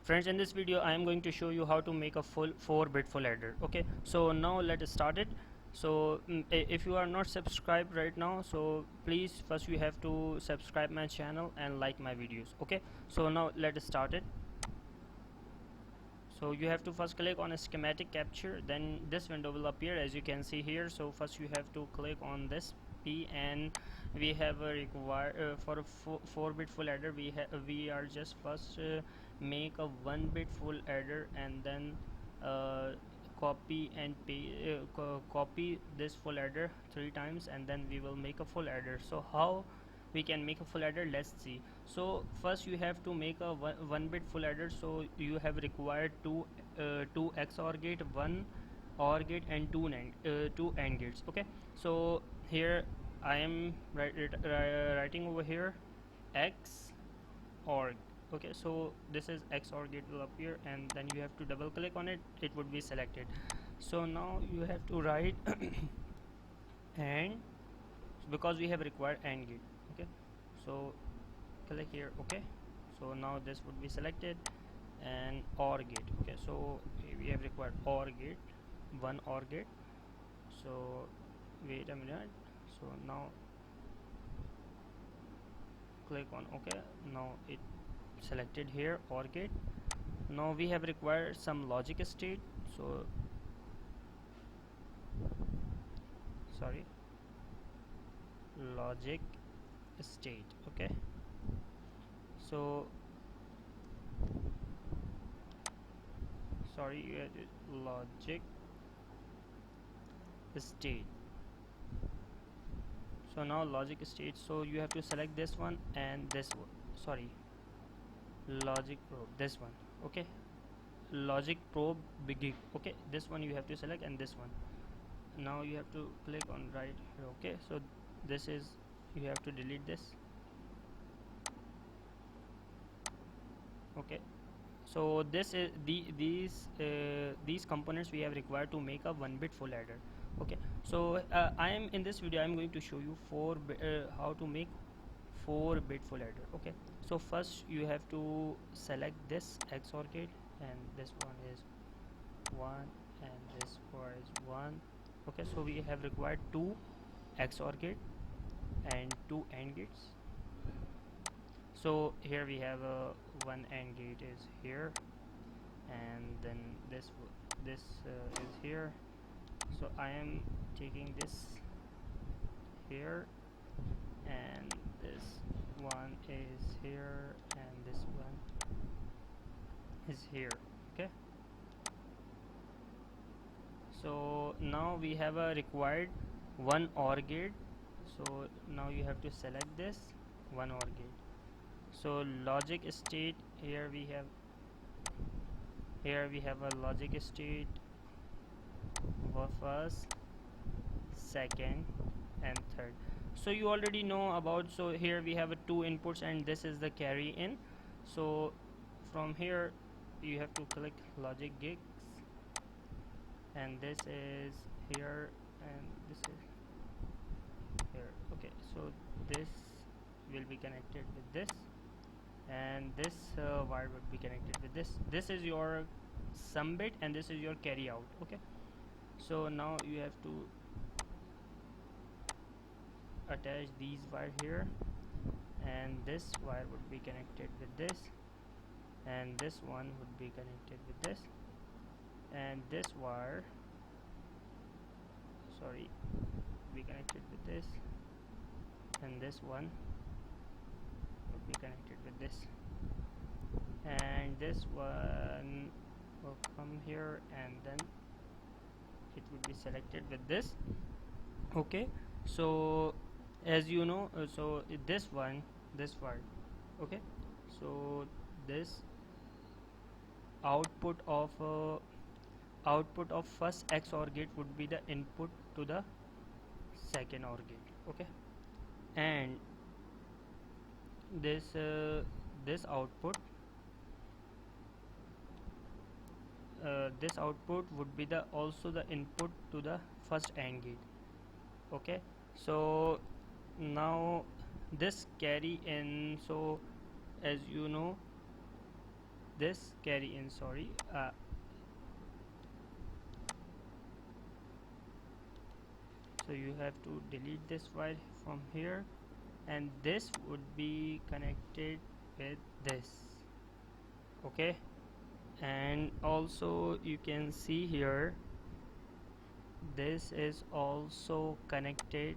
Friends, in this video I am going to show you how to make a full 4-bit full adder. Okay, so now let us start it. So if you are not subscribed right now, so please first you have to subscribe my channel and like my videos. Okay, so now let us start it. So you have to first click on a schematic capture, then this window will appear as you can see here. So first you have to click on this P, and we have a require for a 4-bit full adder. We are just first make a 1-bit full adder, and then uh, copy and copy this full adder 3 times, and then we will make a full adder. So how we can make a full adder, let's see. So first you have to make a 1-bit full adder. So you have required two XOR gate, one OR gate, and two AND gates. Okay, so here I am writing over here X OR. Okay, so this is XOR gate will appear, and then you have to double click on it, it would be selected. So now you have to write AND, because we have required AND gate. Okay, so click here. Okay, so now this would be selected, and OR gate. Okay, so we have required OR gate, one OR gate. So wait a minute. So now click on OK. Now it selected here OR gate. Now we have required some logic state. So sorry, logic state. Okay, so sorry, logic state. So now logic state, so you have to select this one and this one. Sorry, logic probe, this one. Okay, logic probe big. Okay, this one you have to select, and this one. Now you have to click on right here. Okay, so this is, you have to delete this. Okay, so this is these components we have required to make a 1-bit full adder. Okay, so I am in this video I am going to show you how to make 4-bit full adder. Okay, so first you have to select this XOR gate, and this one is 1 and this 4 is 1. Okay, so we have required 2 XOR gate and 2 AND gates. So here we have a one AND gate is here, and then this is here. So I am taking this here, and this one is here, and this one is here. Okay, so now we have a required one OR gate. So now you have to select this one OR gate. So logic state, here we have a logic state for first, second, and third. So you already know about, so here we have a 2 inputs, and this is the carry in. So from here you have to click logic gigs, and this is here, and this is here. Okay, so this will be connected with this, and this wire would be connected with this. This is your sum bit, and this is your carry out. Okay, so now you have to attach these wire here, and this wire would be connected with this, and this one would be connected with this, and this wire, sorry, be connected with this, and this one would be connected with this, and this one will come here, and then it would be selected with this. Okay, so as you know, so this one, this part. Okay, so this output of first XOR gate would be the input to the second OR gate. Okay, and this output this output would be the also the input to the first AND gate. Okay, so now this carry in, so as you know, this carry in, sorry, so you have to delete this wire from here, and this would be connected with this. Okay, and also you can see here this is also connected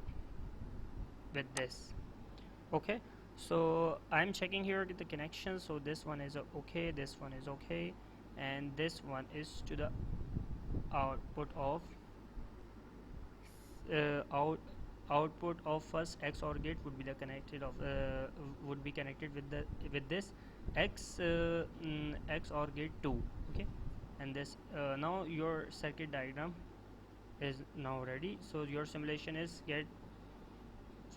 with this. Okay, so I'm checking here the connection. So this one is okay, this one is okay, and this one is to the output of out output of first XOR gate would be the connected of would be connected with the with this XOR gate 2. Okay, and this now your circuit diagram is now ready. So your simulation is get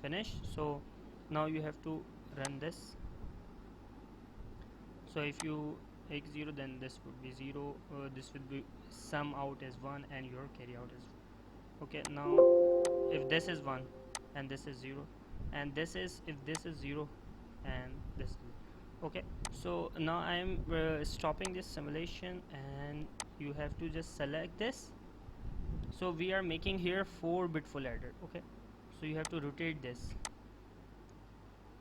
finished. So now you have to run this. So if you x 0, then this would be 0, this would be sum out as 1, and your carry out is 1. Okay, now if this is 1 and this is 0, and this is, if this is 0 and this is, okay, so now I am stopping this simulation, and you have to just select this. So we are making here 4-bit full adder. Okay, so you have to rotate this,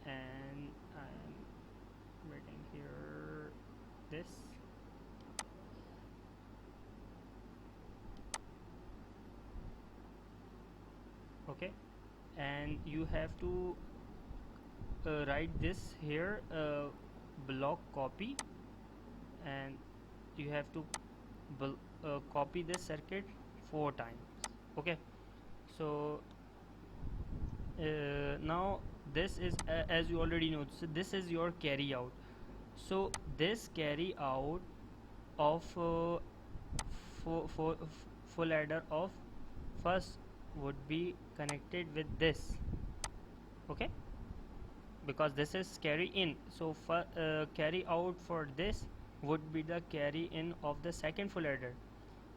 and I'm writing here this. Okay, and you have to write this here, block copy, and you have to copy this circuit 4 times. Okay, so now this is as you already know, so this is your carry out. So this carry out of full adder of first would be connected with this. Okay, because this is carry in, so carry out for this would be the carry in of the second full adder,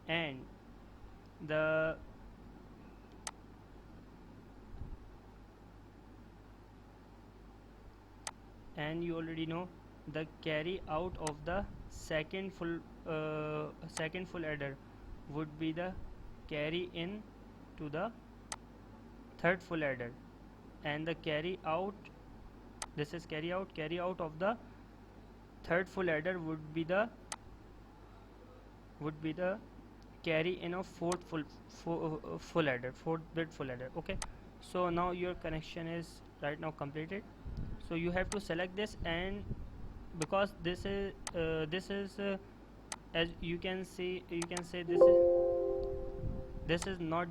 and the and you already know the carry out of the second full adder would be the carry in to the third full adder, and the carry out, this is carry out of the third full adder would be the carry in of full adder, 4-bit full adder. Okay, so now your connection is right now completed. So you have to select this, and because this is as you can see, you can say this is not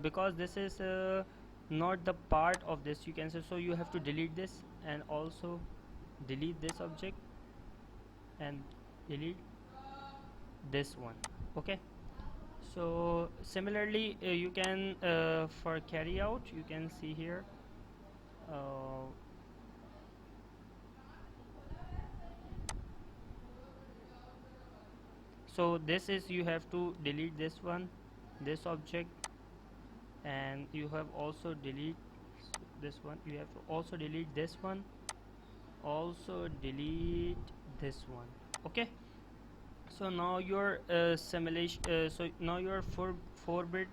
because this is not the part of this, you can say. So you have to delete this, and also delete this object, and delete this one. Okay, so similarly you can for carry out, you can see here uh, so this is, you have to delete this one, this object, and you have also delete this one, you have to also delete this one, also delete this one. Okay, so now your simulation so now your 4-bit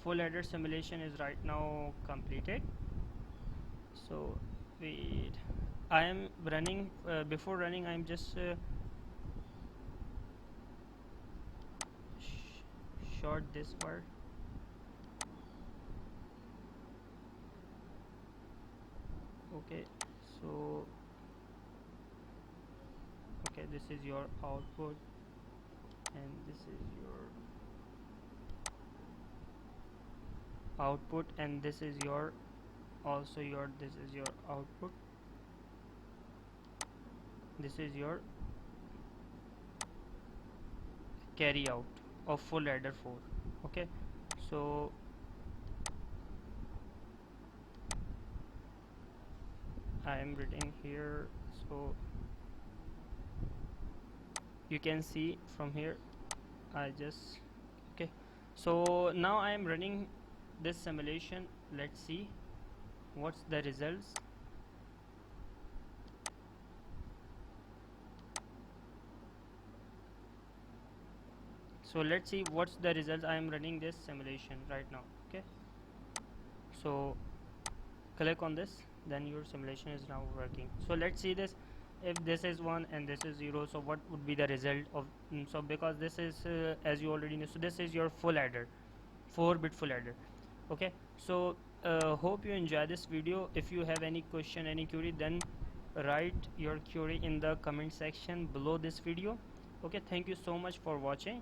full adder simulation is right now completed. So wait, I am running before running I am just short this part. Okay, so okay, this is your output, and this is your output, and this is your also your, this is your output, this is your carry out of full adder 4. Okay, so I am writing here, so you can see from here I just okay, so now I am running this simulation. Let's see what's the results. So let's see what's the result. I am running this simulation right now. Okay, so click on this, then your simulation is now working. So let's see this. If this is 1 and this is 0, so what would be the result of so because this is as you already know, so this is your full adder, 4-bit full adder. Okay, so hope you enjoy this video. If you have any question, any query, then write your query in the comment section below this video. Okay, thank you so much for watching.